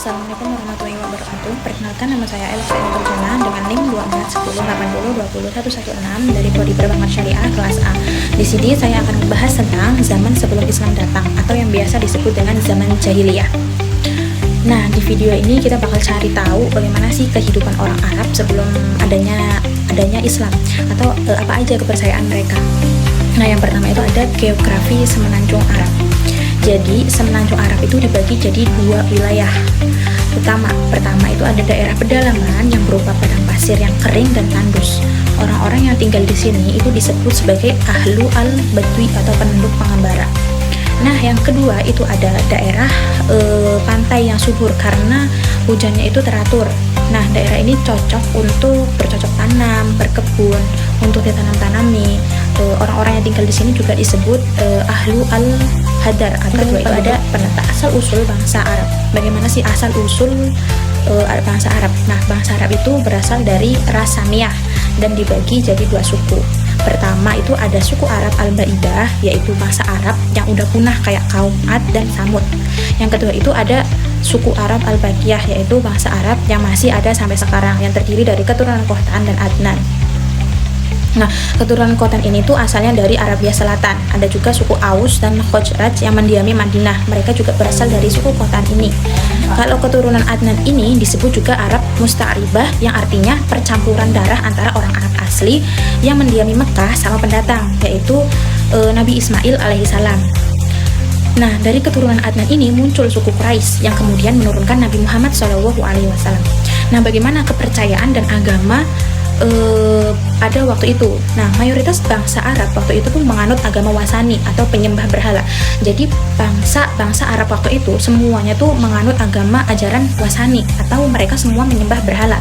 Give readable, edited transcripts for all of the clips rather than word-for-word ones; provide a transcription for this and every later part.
Assalamualaikum warahmatullahi wabarakatuh. Perkenalkan, nama saya Elsa Nurjana dengan NIM 241080202116 dari Prodi Perbankan Syariah kelas A. Di sini saya akan membahas tentang zaman sebelum Islam datang atau yang biasa disebut dengan zaman jahiliyah. Nah, di video ini kita bakal cari tahu bagaimana sih kehidupan orang Arab sebelum adanya Islam atau apa aja kepercayaan mereka. Nah, yang pertama itu ada geografi Semenanjung Arab. Jadi, Semenanjung Arab itu dibagi jadi dua wilayah. Pertama itu ada daerah pedalaman yang berupa padang pasir yang kering dan tandus. Orang-orang yang tinggal di sini itu disebut sebagai ahlu al-badwi atau penduduk pengembara. Nah, yang kedua itu ada daerah pantai yang subur karena hujannya itu teratur. Nah, daerah ini cocok untuk bercocok tanam, berkebun, untuk ditanam-tanami. Orang-orang yang tinggal di sini juga disebut ahlu al-hadar atau kedua itu ada penata asal usul bangsa Arab. Bagaimana sih asal usul bangsa Arab? Nah, bangsa Arab itu berasal dari ras Samiyah dan dibagi jadi dua suku. Pertama itu ada suku Arab Al-Baidah, yaitu bangsa Arab yang udah punah kayak kaum Ad dan Samud. Yang kedua itu ada suku Arab Al-Baqiyah, yaitu bangsa Arab yang masih ada sampai sekarang, yang terdiri dari keturunan Qahtan dan Adnan. Nah, keturunan Qahtan ini tuh asalnya dari Arabia Selatan. Ada juga suku Aus dan Khazraj yang mendiami Madinah. Mereka juga berasal dari suku Qahtan ini. Kalau keturunan Adnan ini disebut juga Arab Musta'ribah, yang artinya percampuran darah antara orang Arab asli yang mendiami Mekah sama pendatang, yaitu Nabi Ismail alaihissalam. Nah, dari keturunan Adnan ini muncul suku Quraisy yang kemudian menurunkan Nabi Muhammad SAW. Nah, bagaimana kepercayaan dan agama ada waktu itu? Nah, mayoritas bangsa Arab waktu itu tuh menganut agama wasani atau penyembah berhala. Jadi bangsa Arab waktu itu semuanya tuh menganut agama ajaran wasani atau mereka semua menyembah berhala.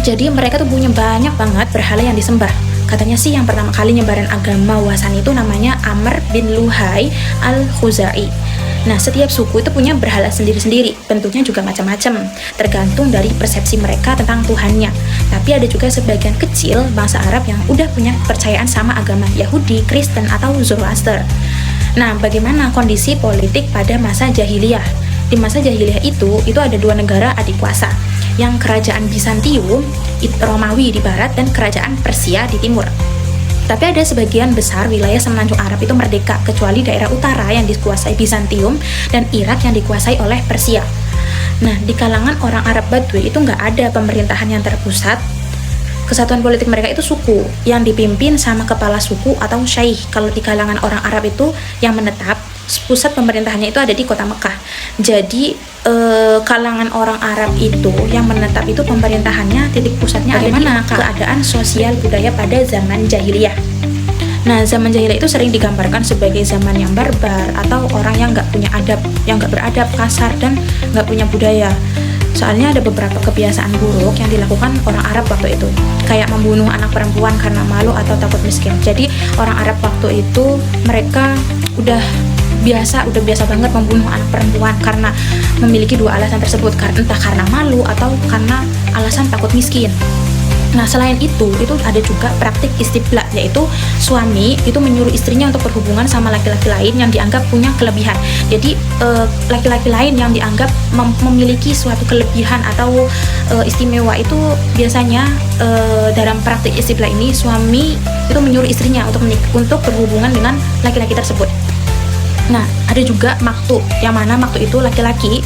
Jadi mereka tuh punya banyak banget berhala yang disembah. Katanya sih yang pertama kali nyebaran agama wasani itu namanya Amr bin Luhai al-Khuzai. Nah, setiap suku itu punya berhala sendiri-sendiri, bentuknya juga macam-macam, tergantung dari persepsi mereka tentang Tuhannya. Tapi ada juga sebagian kecil bangsa Arab yang udah punya kepercayaan sama agama Yahudi, Kristen, atau Zoroaster. Nah, bagaimana kondisi politik pada masa jahiliyah? Di masa jahiliyah itu ada dua negara adik kuasa, yang kerajaan Bizantium, Romawi di barat, dan kerajaan Persia di timur. Tapi ada sebagian besar wilayah Semenanjung Arab itu merdeka, kecuali daerah utara yang dikuasai Bizantium dan Irak yang dikuasai oleh Persia. Nah, di kalangan orang Arab Badui itu nggak ada pemerintahan yang terpusat. Kesatuan politik mereka itu suku, yang dipimpin sama kepala suku atau syaikh. Kalau di kalangan orang Arab itu yang menetap, pusat pemerintahannya itu ada di kota Mekah. Jadi kalangan orang Arab itu yang menetap itu pemerintahannya titik pusatnya bagaimana keadaan sosial budaya pada zaman jahiliyah. Nah, zaman jahiliyah itu sering digambarkan sebagai zaman yang barbar atau orang yang nggak punya adab, yang nggak beradab, kasar, dan nggak punya budaya. Soalnya ada beberapa kebiasaan buruk yang dilakukan orang Arab waktu itu, kayak membunuh anak perempuan karena malu atau takut miskin. Jadi orang Arab waktu itu mereka udah biasa banget membunuh anak perempuan karena memiliki dua alasan tersebut, entah karena malu atau karena alasan takut miskin. Nah, selain itu ada juga praktik istibla, yaitu suami itu menyuruh istrinya untuk berhubungan sama laki-laki lain yang dianggap punya kelebihan. Jadi laki-laki lain yang dianggap memiliki suatu kelebihan atau istimewa itu biasanya dalam praktik istibla ini suami itu menyuruh istrinya untuk berhubungan dengan laki-laki tersebut. Nah, ada juga maktu, yang mana maktu itu laki-laki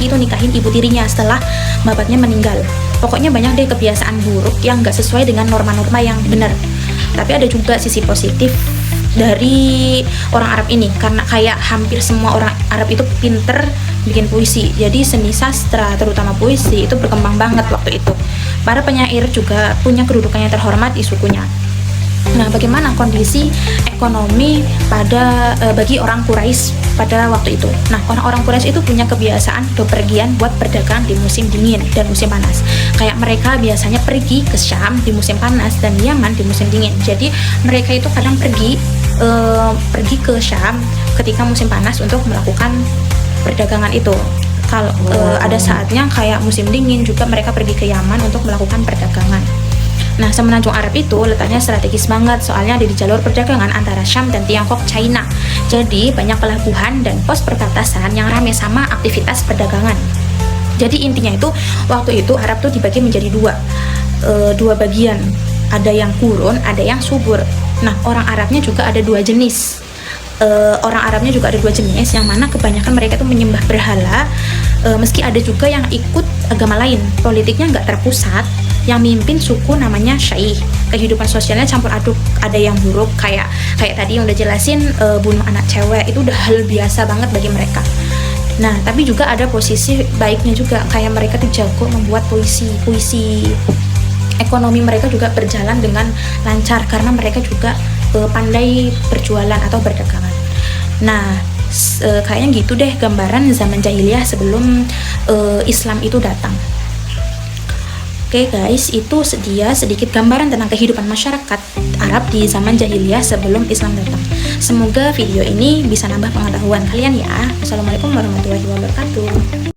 itu nikahin ibu tirinya setelah bapaknya meninggal. Pokoknya banyak deh kebiasaan buruk yang gak sesuai dengan norma-norma yang benar. Tapi ada juga sisi positif dari orang Arab ini, karena kayak hampir semua orang Arab itu pinter bikin puisi. Jadi seni sastra, terutama puisi, itu berkembang banget waktu itu. Para penyair juga punya kedudukan yang terhormat di sukunya. Nah, bagaimana kondisi ekonomi bagi orang Quraisy pada waktu itu? Nah, orang-orang Quraisy itu punya kebiasaan bepergian buat berdagang di musim dingin dan musim panas. Kayak mereka biasanya pergi ke Syam di musim panas dan Yaman di musim dingin. Jadi mereka itu kadang pergi ke Syam ketika musim panas untuk melakukan perdagangan itu. Kalau ada saatnya kayak musim dingin juga mereka pergi ke Yaman untuk melakukan perdagangan. Nah, Semenanjung Arab itu letaknya strategis banget, soalnya ada di jalur perdagangan antara Syam dan Tiongkok, China. Jadi banyak pelabuhan dan pos perbatasan yang ramai sama aktivitas perdagangan. Jadi intinya itu waktu itu Arab tuh dibagi menjadi dua bagian. Ada yang gurun, ada yang subur. Nah, orang Arabnya juga ada dua jenis. Yang mana kebanyakan mereka tuh menyembah berhala, meski ada juga yang ikut agama lain. Politiknya nggak terpusat, yang mimpin suku namanya Syaikh. Kehidupan sosialnya campur aduk, ada yang buruk kayak tadi yang udah jelasin, bunuh anak cewek itu udah hal biasa banget bagi mereka. Nah, tapi juga ada posisi baiknya juga, kayak mereka tuh jago membuat puisi. Ekonomi mereka juga berjalan dengan lancar karena mereka juga pandai berjualan atau berdagangan. Nah, kayaknya gitu deh gambaran zaman jahiliyah sebelum Islam itu datang. Oke guys, itu dia sedikit gambaran tentang kehidupan masyarakat Arab di zaman jahiliyah sebelum Islam datang. Semoga video ini bisa nambah pengetahuan kalian ya. Assalamualaikum warahmatullahi wabarakatuh.